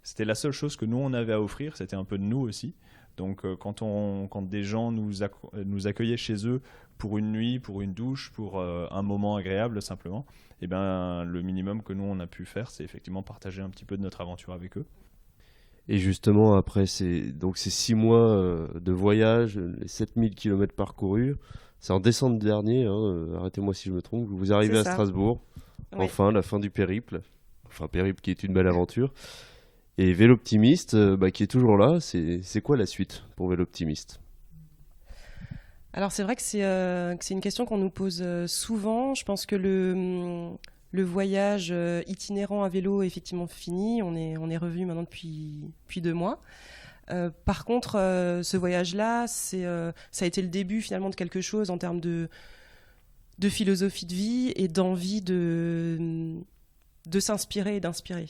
c'était la seule chose que nous, on avait à offrir. C'était un peu de nous aussi. Donc quand des gens nous accueillaient chez eux pour une nuit, pour une douche, pour un moment agréable simplement, le minimum que nous, on a pu faire, c'est effectivement partager un petit peu de notre aventure avec eux. Et justement, après ces 6 mois de voyage, les 7000 km parcourus, c'est en décembre dernier, arrêtez-moi si je me trompe, vous arrivez à Strasbourg, enfin, la fin du périple, périple qui est une belle aventure. Et Véloptimiste, qui est toujours là, c'est quoi la suite pour Véloptimiste ? Alors c'est vrai que c'est une question qu'on nous pose souvent. Je pense que le voyage itinérant à vélo est effectivement fini. On est revenu maintenant depuis 2 mois. Par contre, ce voyage-là, ça a été le début finalement de quelque chose en termes de philosophie de vie et d'envie de s'inspirer et d'inspirer.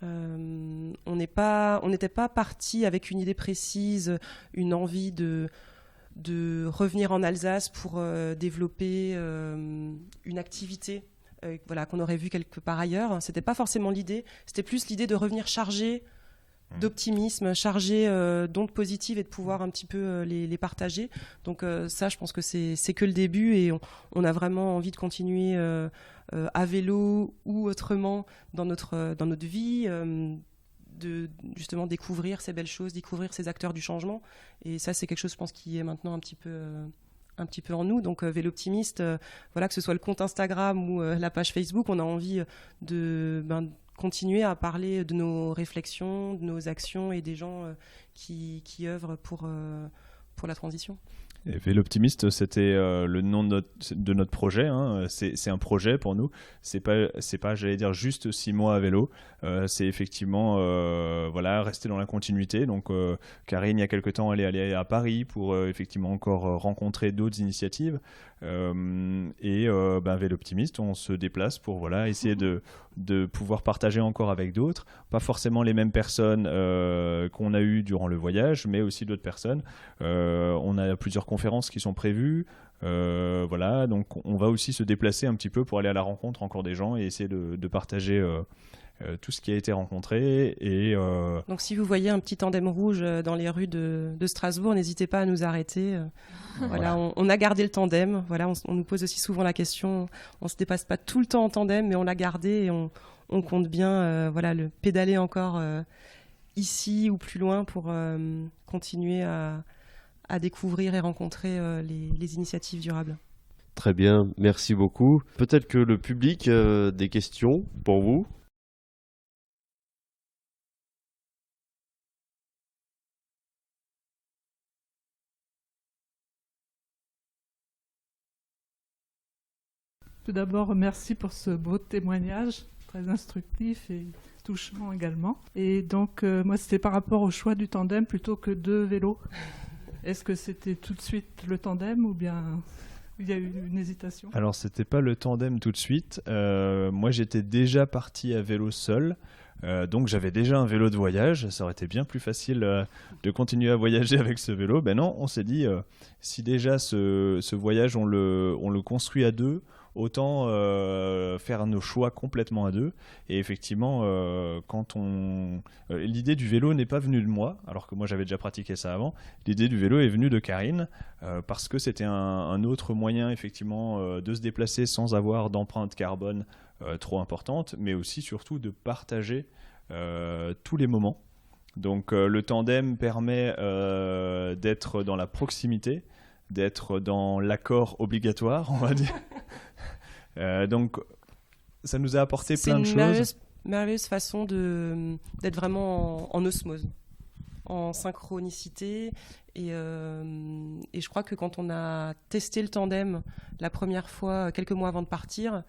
On n'était pas parti avec une idée précise, une envie de revenir en Alsace pour développer une activité qu'on aurait vue quelque part ailleurs. C'était pas forcément l'idée, c'était plus l'idée de revenir chargé d'optimisme, chargé d'ondes positives et de pouvoir un petit peu les partager. Donc ça, je pense que c'est que le début et on a vraiment envie de continuer à vélo ou autrement dans notre vie, de justement découvrir ces belles choses, découvrir ces acteurs du changement. Et ça, c'est quelque chose, je pense, qui est maintenant un petit peu en nous. Donc Véloptimiste, que ce soit le compte Instagram ou la page Facebook, on a envie de continuer à parler de nos réflexions, de nos actions et des gens qui œuvrent pour la transition. Et Véloptimiste, c'était le nom de notre projet. Hein. C'est un projet pour nous. C'est pas, j'allais dire, juste 6 mois à vélo. C'est effectivement rester dans la continuité. Donc, Karine, il y a quelque temps, elle est allée à Paris pour effectivement encore rencontrer d'autres initiatives. Véloptimiste, on se déplace pour essayer de pouvoir partager encore avec d'autres. Pas forcément les mêmes personnes qu'on a eues durant le voyage, mais aussi d'autres personnes. On a plusieurs conférences qui sont prévues. Donc on va aussi se déplacer un petit peu pour aller à la rencontre encore des gens et essayer de partager tout ce qui a été rencontré. Donc si vous voyez un petit tandem rouge dans les rues de Strasbourg, n'hésitez pas à nous arrêter. On a gardé le tandem. On nous pose aussi souvent la question. On ne se dépasse pas tout le temps en tandem, mais on l'a gardé et on compte bien le pédaler encore ici ou plus loin pour continuer à découvrir et rencontrer les initiatives durables. Très bien, merci beaucoup. Peut-être que le public a des questions pour vous. Tout d'abord, merci pour ce beau témoignage, très instructif et touchant également. Et donc, moi, c'était par rapport au choix du tandem plutôt que 2 vélos. Est-ce que c'était tout de suite le tandem ou bien il y a eu une hésitation ? Alors, c'était pas le tandem tout de suite. Moi, j'étais déjà parti à vélo seul. Donc j'avais déjà un vélo de voyage, ça aurait été bien plus facile de continuer à voyager avec ce vélo. Ben non, on s'est dit, si déjà ce voyage on le construit à 2, autant faire nos choix complètement à 2. Et effectivement, l'idée du vélo n'est pas venue de moi, alors que moi j'avais déjà pratiqué ça avant. L'idée du vélo est venue de Karine, parce que c'était un autre moyen effectivement de se déplacer sans avoir d'empreinte carbone trop importante, mais aussi surtout de partager tous les moments. Donc le tandem permet d'être dans la proximité, d'être dans l'accord obligatoire, on va dire. Donc ça nous a apporté plein de choses. C'est une merveilleuse façon d'être vraiment en osmose, en synchronicité. Et je crois que quand on a testé le tandem la première fois, quelques mois avant de partir,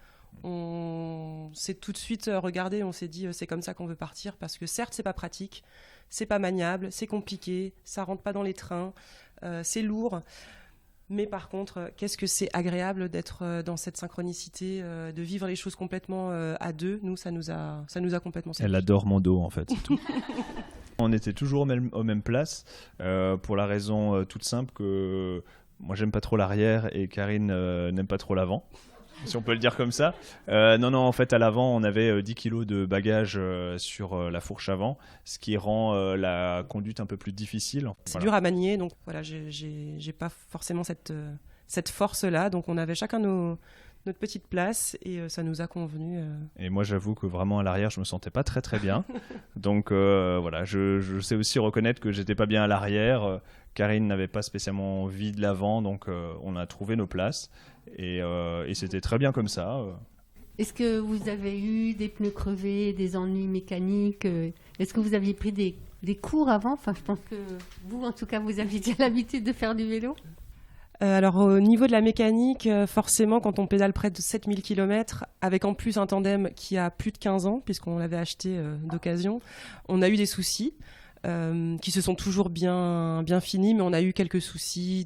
on s'est tout de suite regardé, on s'est dit c'est comme ça qu'on veut partir, parce que certes c'est pas pratique, c'est pas maniable, c'est compliqué, ça rentre pas dans les trains, c'est lourd, mais par contre qu'est-ce que c'est agréable d'être dans cette synchronicité, de vivre les choses complètement à 2. Nous ça nous a complètement séduit. Elle adore mon dos en fait, c'est tout. On était toujours aux mêmes places, pour la raison toute simple que moi j'aime pas trop l'arrière et Karine n'aime pas trop l'avant, si on peut le dire comme ça. Non, en fait, à l'avant, on avait 10 kilos de bagages sur la fourche avant, ce qui rend la conduite un peu plus difficile. C'est dur à manier, donc voilà, j'ai pas forcément cette force-là, donc on avait chacun notre petite place et ça nous a convenu. Et moi, j'avoue que vraiment à l'arrière, je me sentais pas très très bien. Donc je sais aussi reconnaître que j'étais pas bien à l'arrière. Karine n'avait pas spécialement envie de l'avant, donc on a trouvé nos places et c'était très bien comme ça. Est-ce que vous avez eu des pneus crevés, des ennuis mécaniques ? Est-ce que vous aviez pris des cours avant ? Enfin, je pense que vous, en tout cas, vous aviez déjà l'habitude de faire du vélo. Alors au niveau de la mécanique, forcément quand on pédale près de 7000 km, avec en plus un tandem qui a plus de 15 ans, puisqu'on l'avait acheté d'occasion, on a eu des soucis qui se sont toujours bien finis, mais on a eu quelques soucis,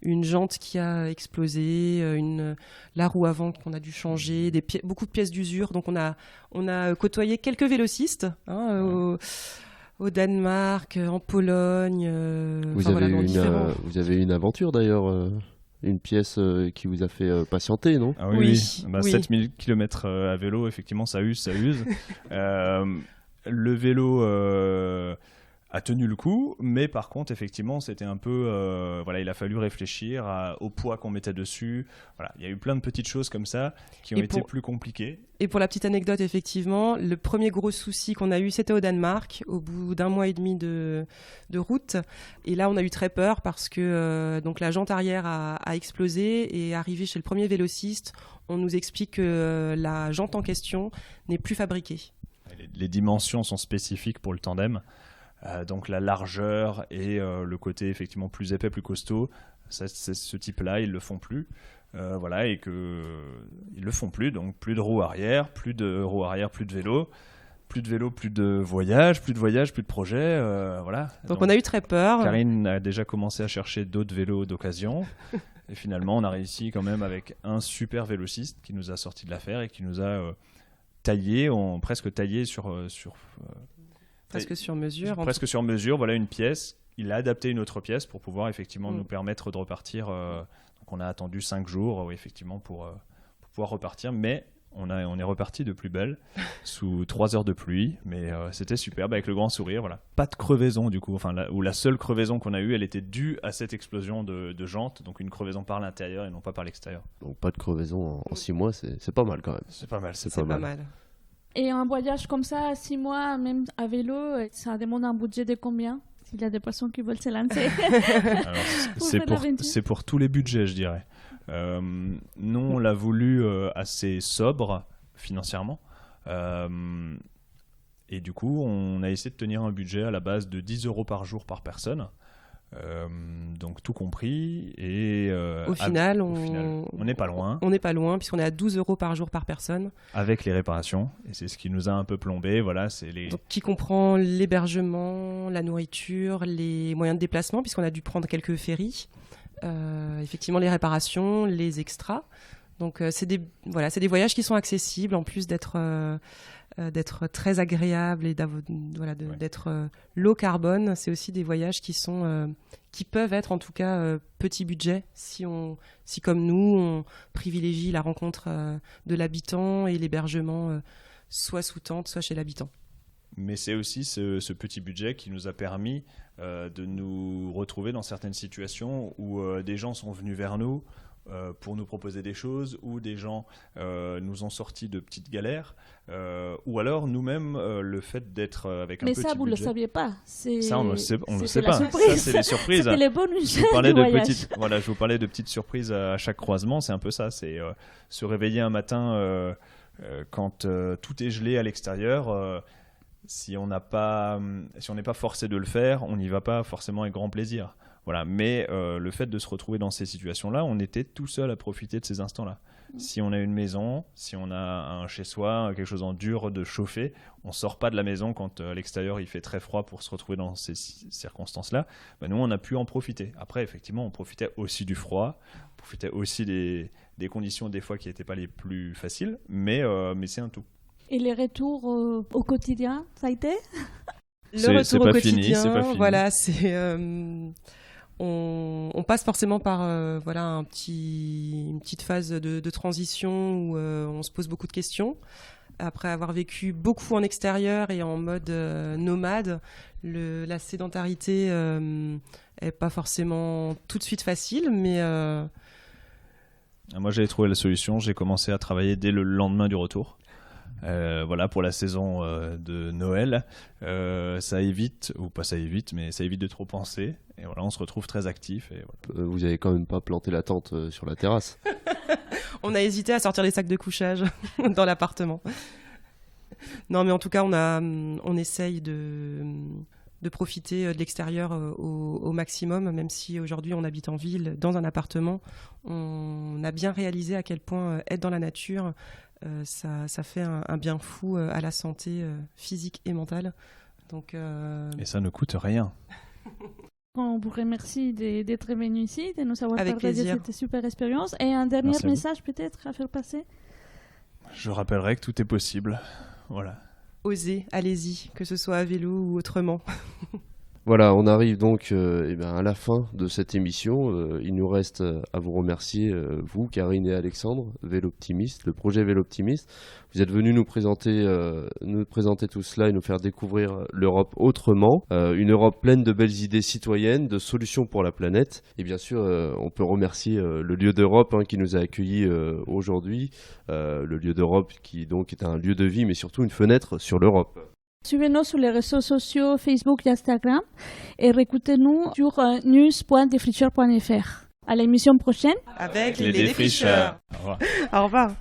une jante qui a explosé, la roue avant qu'on a dû changer, beaucoup de pièces d'usure. Donc on a côtoyé quelques vélocistes au Danemark, en Pologne. Vous avez eu une aventure d'ailleurs, une pièce qui vous a fait patienter, non ? Ah oui. 7000 km à vélo, effectivement, ça use. Le vélo a tenu le coup, mais par contre, effectivement, c'était un peu... il a fallu réfléchir au poids qu'on mettait dessus. Voilà, il y a eu plein de petites choses comme ça qui ont été plus compliquées. Et pour la petite anecdote, effectivement, le premier gros souci qu'on a eu, c'était au Danemark, au bout d'1 mois et demi de route. Et là, on a eu très peur parce que donc la jante arrière a explosé et arrivé chez le premier vélociste, on nous explique que la jante en question n'est plus fabriquée. les dimensions sont spécifiques pour le tandem. Donc la largeur et le côté effectivement plus épais, plus costaud, ce type-là, ils le font plus. Voilà, et ils le font plus, donc plus de roues arrière, plus de vélo. Plus de vélo, plus de voyage, plus de projet, voilà. Donc on a eu très peur. Karine a déjà commencé à chercher d'autres vélos d'occasion. Et finalement, on a réussi quand même avec un super vélociste qui nous a sorti de l'affaire et qui nous a presque taillé presque sur mesure. Presque sur mesure, voilà une pièce. Il a adapté une autre pièce pour pouvoir effectivement nous permettre de repartir. Donc on a attendu 5 jours effectivement pour pouvoir repartir, mais on est reparti de plus belle sous 3 heures de pluie, mais c'était superbe avec le grand sourire. Voilà. Pas de crevaison du coup, ou la seule crevaison qu'on a eue, elle était due à cette explosion de jantes, donc une crevaison par l'intérieur et non pas par l'extérieur. Donc pas de crevaison en 6 mois, c'est pas mal quand même. C'est pas mal, c'est pas mal. Et un voyage comme ça, 6 mois, même à vélo, ça demande un budget de combien? S'il y a des personnes qui veulent se lancer. Alors, c'est pour tous les budgets, je dirais. Nous, on l'a voulu assez sobre financièrement. Et du coup, on a essayé de tenir un budget à la base de 10 € par jour par personne. Donc tout compris. Et au final, on n'est pas loin. On n'est pas loin, puisqu'on est à 12 € par jour par personne. Avec les réparations. Et c'est ce qui nous a un peu plombé. Voilà, Donc, qui comprend l'hébergement, la nourriture, les moyens de déplacement, puisqu'on a dû prendre quelques ferries. Effectivement, les réparations, les extras. Donc c'est des voyages qui sont accessibles, en plus d'être très agréables et d'être low carbone. C'est aussi des voyages qui peuvent être en tout cas petit budget si comme nous on privilégie la rencontre de l'habitant et l'hébergement soit sous tente, soit chez l'habitant. Mais c'est aussi ce petit budget qui nous a permis de nous retrouver dans certaines situations où des gens sont venus vers nous pour nous proposer des choses, ou des gens nous ont sorti de petites galères, ou alors nous-mêmes, le fait d'être avec un petit budget... Mais ça, vous ne le saviez pas. Ça, on ne le sait pas. Surprise. Ça, c'est les surprises. C'était les bonus je vous parlais de petites surprises à chaque croisement, c'est un peu ça. C'est se réveiller un matin quand tout est gelé à l'extérieur. Si on n'est pas forcé de le faire, on n'y va pas forcément avec grand plaisir. Voilà. Mais le fait de se retrouver dans ces situations-là, on était tout seul à profiter de ces instants-là. Si on a une maison, si on a un chez-soi, quelque chose en dur de chauffer, on ne sort pas de la maison quand à l'extérieur il fait très froid pour se retrouver dans ces circonstances-là. Nous, on a pu en profiter. Après, effectivement, on profitait aussi du froid, on profitait aussi des conditions des fois qui n'étaient pas les plus faciles, mais c'est un tout. Et les retours au quotidien, ça a été? Le retour au quotidien, c'est pas fini. Voilà, on passe forcément par une petite phase de transition où on se pose beaucoup de questions. Après avoir vécu beaucoup en extérieur et en mode nomade, la sédentarité n'est pas forcément tout de suite facile, mais... Moi, j'avais trouvé la solution. J'ai commencé à travailler dès le lendemain du retour. Pour la saison de Noël, ça évite de trop penser, et voilà, on se retrouve très actif. Et voilà. Vous avez quand même pas planté la tente sur la terrasse? On a hésité à sortir les sacs de couchage dans l'appartement. Non, mais en tout cas, on essaye de profiter de l'extérieur au maximum, même si aujourd'hui on habite en ville, dans un appartement. On a bien réalisé à quel point être dans la nature, ça fait un bien fou à la santé physique et mentale. Donc, Et ça ne coûte rien. On vous remercie d'être venu ici, de nous avoir Avec partagé plaisir. cette super expérience. Et un dernier Merci à vous. message peut-être à faire passer? Je rappellerai que tout est possible. Voilà. Osez, allez-y, que ce soit à vélo ou autrement. Voilà, on arrive donc à la fin de cette émission. Il nous reste à vous remercier, vous, Karine et Alexandre, Véloptimiste, le projet Véloptimiste. Vous êtes venus nous présenter tout cela et nous faire découvrir l'Europe autrement. Une Europe pleine de belles idées citoyennes, de solutions pour la planète. Et bien sûr, on peut remercier le lieu d'Europe qui nous a accueillis aujourd'hui. Le lieu d'Europe qui donc est un lieu de vie, mais surtout une fenêtre sur l'Europe. Suivez-nous sur les réseaux sociaux Facebook et Instagram et réécoutez-nous sur news.defricheurs.fr. À l'émission prochaine. Avec les défricheurs. Au revoir. Au revoir.